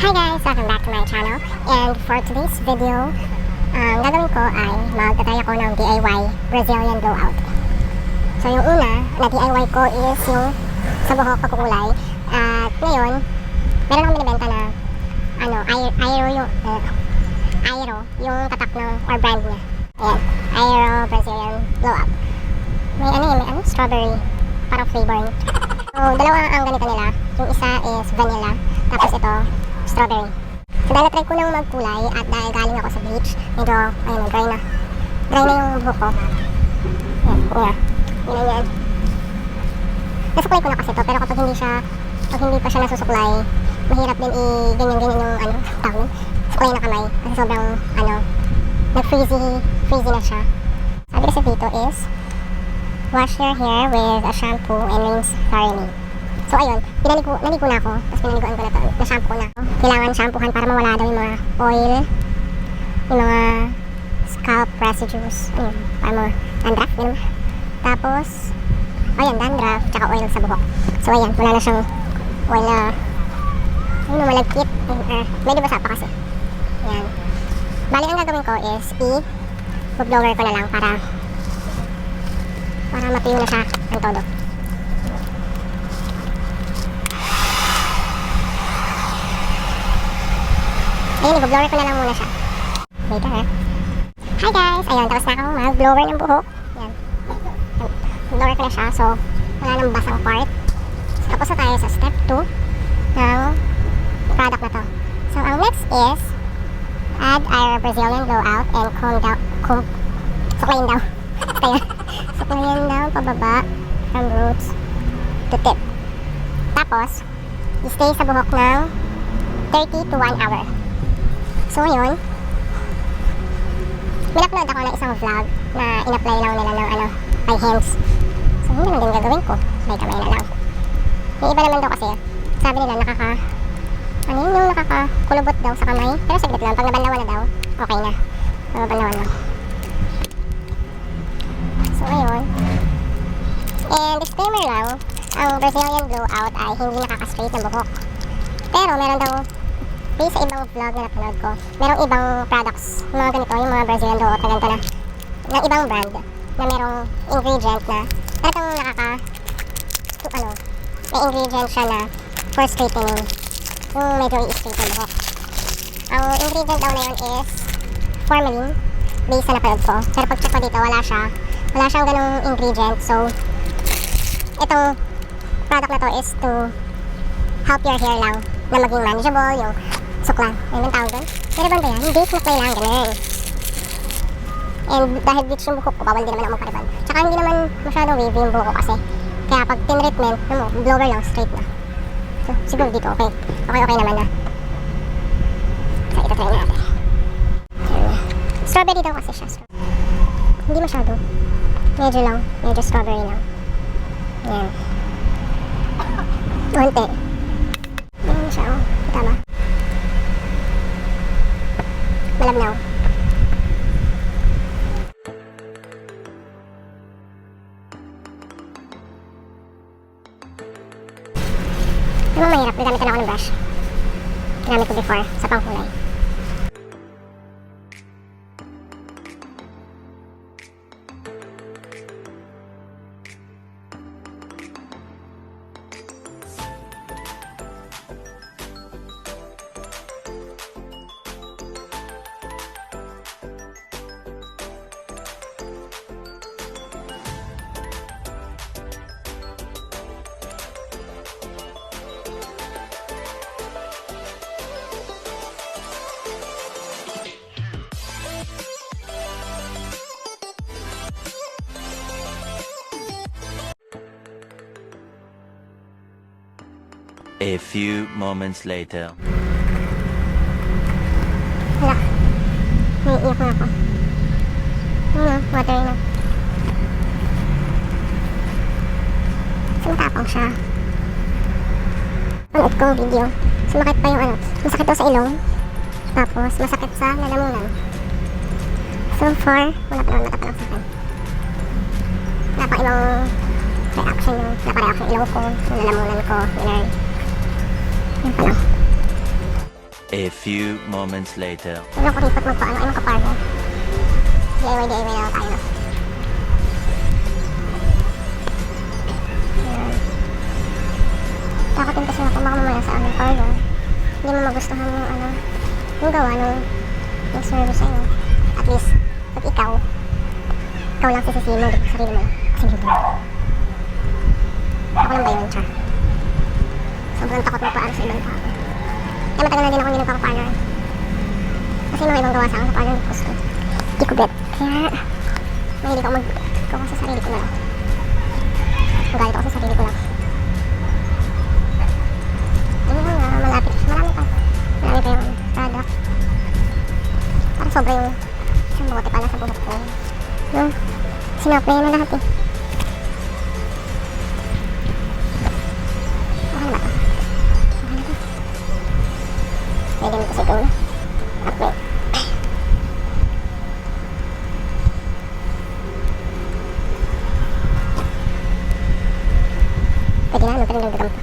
Hi guys! Welcome back to my channel. And for today's video, ang gagawin ko ay magtatry ako ng DIY Brazilian blowout. So yung una na DIY ko is yung sa buhok pagkukulay. At ngayon, meron akong binibenta na Aero yung tatak ng or brand niya. Ayan, Aero Brazilian blowout. May strawberry parang flavor. So dalawa ang ganito nila. Yung isa is vanilla, tapos ito strawberry. So dahil try ko nang magkulay at dahil galing ako sa beach, medyo dry na yung buhok ko. Yan yan. Nasuklay ko na kasi ito, pero kapag hindi pa siya nasusuklay, mahirap din i-ganyan yung tawag, suklay na kamay kasi sobrang nag-frizzy na siya. Sabi kasi dito is wash your hair with a shampoo and rinse thoroughly. So ayun, naligo na ako, tapos pinaliguan ko na ito, na-shampoo na. Kailangan shampoohan para mawala daw yung mga oil, yung mga scalp residues, para mo dandruff, yun. Tapos, dandruff, tsaka oil sa buhok. So ayan, wala na siyang oil na, malagkit, medyo basa pa kasi. Ayan. Bali, ang gagawin ko is, i-blower ko na lang para matuyo na siya ang todo. Ayun, i-blower ko na lang muna siya. Later, ha? Hi guys! Ayun, tapos na ako mag-blower ng buhok. Yan. Blower ko na siya, so wala nang basang part. So, tapos na tayo sa step 2 ng product na to. So, ang next is add our Brazilian blowout and suklayin daw. Suklayin daw pababa from roots to tip. Tapos, i-stay sa buhok ng 30 to 1 hour. So yun, minupload ako ng isang vlog na in-apply lang nila ng by hands. So yun naman din gagawin ko, by kamay na lang. Yung iba naman daw kasi, sabi nila yung nakakakulubot daw sa kamay. Pero saglit lang, pag nabanlawan na daw, okay na. Nabanlawan lang. So ayun. And disclaimer lang, ang Brazilian blowout ay hindi nakaka-straight ng buhok. Pero meron daw, based sa ibang vlog na napanood ko, merong ibang products, mga ganito, yung mga Brazilian blowout na ganito na, ng ibang brand, na merong ingredient na, talagang may ingredient siya na for straightening, yung medyo i-straight ng buhok. Ang ingredient daw na yun is formalin, based sa napanood ko, pero pag check ko dito, wala siyang ganong ingredient. So itong product na to is to help your hair lang na maging manageable, yung sukla. Ayun ang tawag doon. Pero ba yan? Hindi, suklay lang, ganun. And dahil bleach yung buhok ko, bawal din naman ako makariban. Tsaka hindi naman masyadong wavy yung buhok ko kasi. Kaya pag tin-treatment, blower lang, straight na. So, siguro dito, okay. Okay naman na. So, ito try natin. Strawberry daw kasi siya. Hindi masyado. Medyo strawberry lang. Yan. Konti. Yan siya, oh. Kita ba? Malabnaw. Ano mahirap? Gagamitan ako ng brush. Ginamit ko before sa pangkulay. A few moments later. Hala. Naiiyak na ako. Water na. Sumatapang siya. Panood ko ang video. Sumakit pa yung masakit daw sa ilong. Tapos masakit sa lalamunan. So far, wala pa naman matapalang sa akin. Wala pa ibang reaction yung napareaction ilong ko, yung lalamunan ko, yun pa lang. A few moments later. Wala ko ripot magpaano ay magkapartner. DIY na lang tayo na. Ayan. Takot din kasi ako baka mamaya sa aming parlor. Hindi mo magustuhan yung ano, yung gawa ng service sa'yo. At least, pag ikaw lang sisisihin mo, sarili mo. Kasi hindi mo. Ako lang ba yun, Char? Sobrang takot magpaano sa ibang tao. Kaya matagal na din ako hindi nagpapaparlor. Kasi mga ibang gawa sa akin sa parlor, gusto. Hindi ko bet. Kaya, mahilig ako maggawa sa sarili ko na lang. Magalit ako sa sarili ko lang. Ayun nga, malapit. Marami pa. Marami pa yung product. Parang sobra yung isang bote pala sa buhok ko. No? Sinaplay na lahat eh. Okay na ba ito? Okay na ito. Pwede mo kasi ito na. Apply. Pwede na, pero nagdagam pa.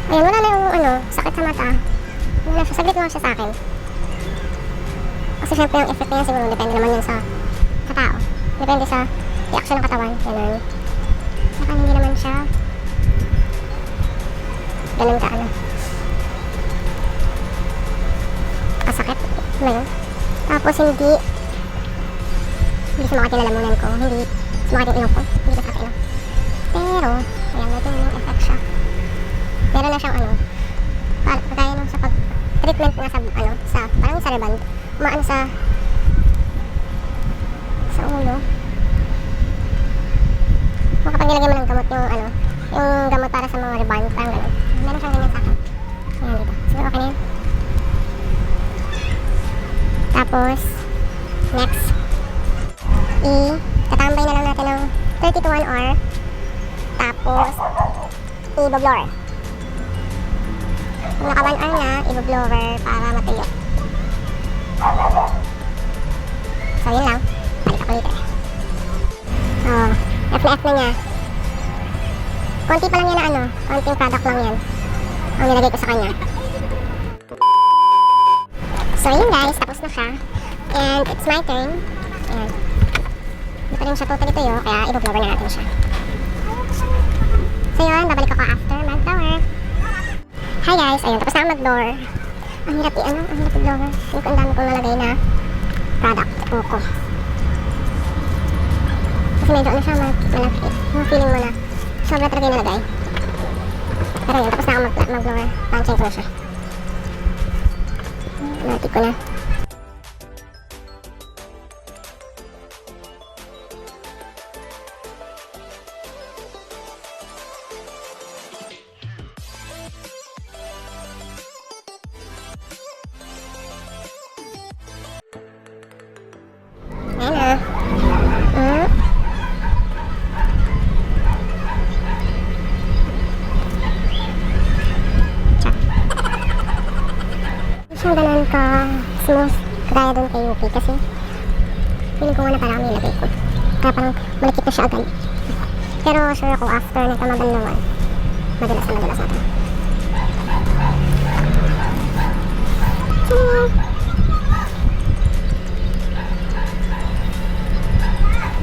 Ayan, wala na yung ano, sakit sa mata. Wala na siya, saglit lang siya sa akin. Kasi syempre yung effect niya siguro, depende naman yun sa tao. Depende sa reaction ng katawan, gano'n. Saka hindi naman siya ganun ka ano. Kasakit, ba yun? Tapos hindi sumakit yung lalamunan ko, hindi sumakit yung ilong ko, hindi ka sakit ilong. Pero, ayan, ito yung effect siya. Meron na siyang ano, kagaya nung sa pag-treatment nga sa ano, sa, parang sa reband, umaan sa ulo. Kung kapag nilagyan mo ng gamot yung ano, yung gamot para sa mga reband, parang gano'n. Meron siyang ganyan sa akin. Ayan dito. Siguro okay na yun. Tapos, next, tatambay na lang natin ng 30 to 1 hour. Tapos, i-blower. Kung naka 1 hour na, i-blower para matuyo. So, yun lang. Balik ako dito eh. Oh, F na F na niya. Konti pa lang yan na ano, konting product lang yan ang nilagay ko sa kanya. So yun guys, tapos na siya. And it's my turn. Ayan. Hindi pa rin siya totally tuyo, kaya i-blower na natin siya. So yun, babalik ako after mag-blower. Hi guys, ayun, tapos na ako mag-blower. Ang hirap i-ano, ang hirap i-blower. Yung ang dami kong nalagay na product, buko. Kasi medyo ano siya, malaki. Yung feeling mo na sobra talaga yung nalagay. Pero yun, tapos na ako mag-blower. Punching ko na siya. Natik ko na. Ayan na. Siyang ganun ka smooth kagaya dun kay Yuki kasi feeling ko nga na parang may lagay ko kaya parang malikit na siya agad, pero sure ako after nito mabanlawan madulas natin.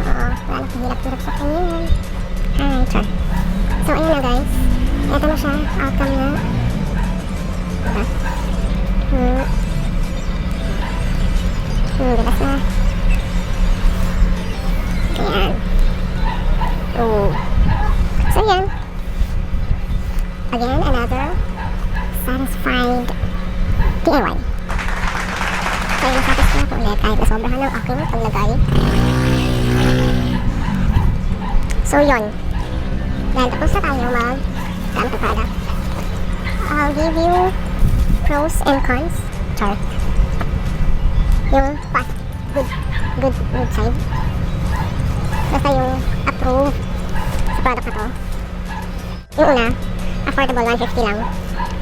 Wala na kahirap-hirap sa kanya yan. Hi, Char. So ayun na guys, eto na siya, outcome na diba? Dilas na. Ayan. So yan. Again, another satisfied DIY. So yun, satisfied na po ulit kahit nasobrahan ng aking paglagay. So yun. Then tapos na tayo mag-gamit ng product. I'll give you pros and cons. Char. Yung fast, good side. Basta yung approve sa product na to. Yung una, affordable, 150 lang.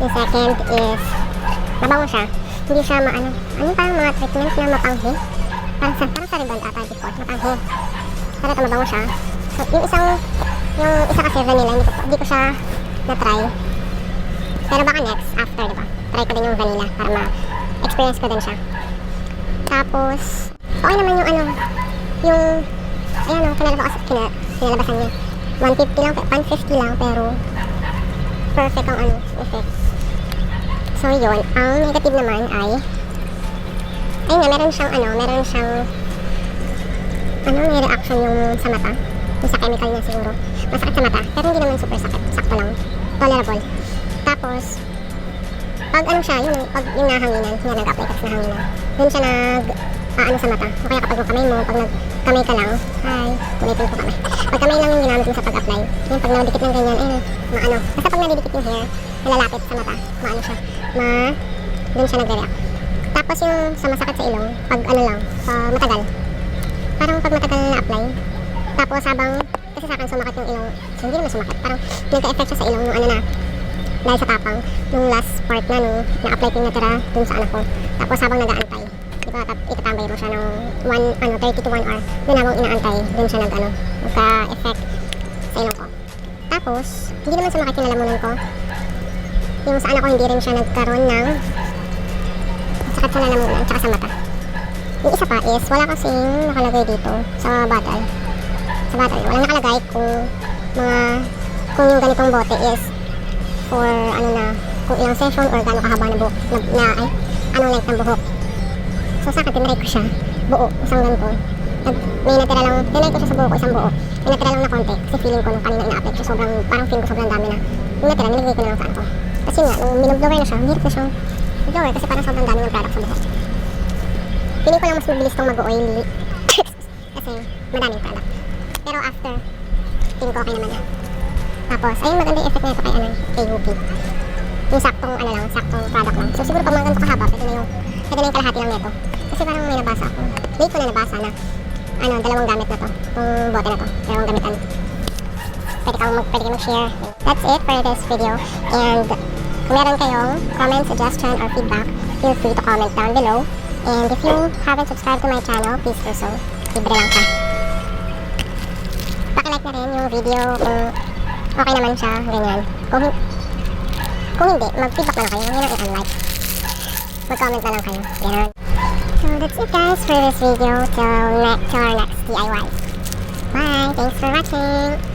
Yung second is, mabango siya. Hindi siya maano, ano parang mga treatment na mapanghi. Parang sa ribbon ata before. Napanghi. Pero ito mabango siya. So, yung isa kasi vanilla, hindi ko siya na-try. Pero baka next, after, diba? Try ko din yung vanilla para ma-experience ko din siya. Tapos, okay naman yung ayan o, kinalabasan niya. 150 lang, 150 lang, pero perfect ang effect. So yun, ang negative naman ay ayun nga, meron siyang may reaction yung sa mata. Yung sa chemical niya siguro. Masakit sa mata, pero hindi naman super sakit. Sakto lang. Tolerable. Tapos, pag siya, pag yung nahanginan, yung nag-apply ka sa nahanginan, dun siya sa mata. O kaya kapag yung kamay mo, pag nagkamay ka lang, kulitin ko kamay. Pag kamay lang yung ginamit mo sa pag-apply, yung pag nadikit ng ganyan, basta pag nadidikit yung hair, nalalapit sa mata, dun siya nagre-react. Tapos yung sa masakit sa ilong, pag matagal. Parang pag matagal na-apply, tapos kasi sa akin sumakit yung ilong, so hindi naman sumakit, parang nagka-effect siya sa ilong nung dahil sa tapang, nung last part na nung na-apply ko yung natira dun sa anak ko. Tapos habang nag-aantay, itatambay mo siya ng 30 to 1 hour. Doon habang inaantay, doon siya nagka-effect sa ilong ko. Tapos, hindi naman sumakit yung lalamunan ko. Yung sa anak ko, hindi rin siya nagkaroon ng sakit sa lalamunan, tsaka sa mata. Yung isa pa is, wala kasing nakalagay dito sa bottle. Sa bottle, walang nakalagay kung yung ganitong bote is for kung ilang session or gaano kahaba na buhok, anong length ng buhok. So sa akin, tinry ko siya, buo, isang ganito. May natira lang, tinry ko siya sa buo ko, isang buo. May natira lang na konti, kasi feeling ko nung kanina ina-apply ko, parang feeling ko sobrang dami na. Yung natira, nilagay ko na lang sa ano ko. Kasi nga, nung minublower na siya, hirap na siyang blower kasi parang sobrang dami ng product sa buhok. Feeling ko lang mas mabilis itong mag-oily kasi madaming product. Pero after, feeling ko okay naman na. Tapos, ayun, maganda yung effect na ito kay UP. Yung saktong product lang. So siguro pag mga ganito kahaba, pwede na yung kalahati lang nito. Kasi parang may nabasa ako. Late ko na nabasa na dalawang gamit na to. Yung bote na to. Dalawang gamitan. Pwede kang mag-share. That's it for this video. And kung meron kayong comment, suggestion, or feedback, feel free to comment down below. And if you haven't subscribed to my channel, please do so. Libre lang ka. Paki-like na rin yung video kung okay naman siya, ganyan. Kung hindi, mag-feedback na lang kayo. Yun ang i-unlike. Mag-comment na lang kayo. Ganun. So that's it guys for this video. Till our next DIY. Bye! Thanks for watching!